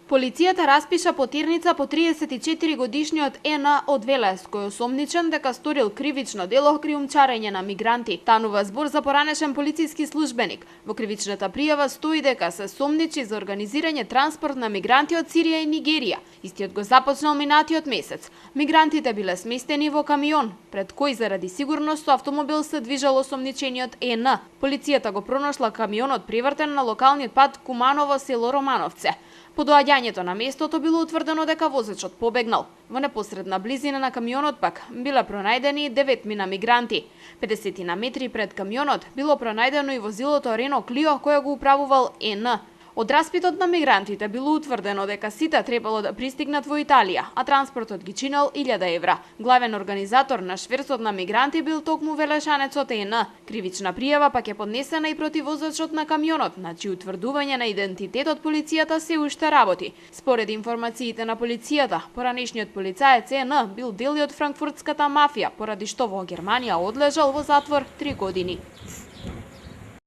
Полицијата распиша потирница по 34 годишниот Н од Велес, кој е осомничен дека сторил кривично дело криумчарење на мигранти. Станува збор за поранешен полициски службеник. Во кривичната пријава стои дека се сомничи за организирање транспорт на мигранти од Сирија и Нигерија. Истиот го започнал минатиот месец. Мигрантите биле сместени во камион, пред кој заради сигурност со автомобил се движел осомничениот Н. Полицијата го пронашла камионот привртен на локалниот пат Куманово село Романовце. По доаѓањето на местото било утврдено дека возачот побегнал. Во непосредна близина на камионот пак биле пронајдени 9 мигранти. 50 на метри пред камионот било пронајдено и возилото Рено Клио кое го управувал Н. Од распитот на мигрантите било утврдено дека сите требало да пристигнат во Италија, а транспортот ги чинел 1000 евра. Главен организатор на шверцот на мигранти бил токму велешанецот Н. Кривична пријава пак е поднесена и против возачот на камионот, на чиј утврдување на идентитетот полицијата се уште работи. Според информациите на полицијата, поранешниот полицаец Н бил дел од франкфуртската мафија, поради што во Германија одлежал во затвор 3 години.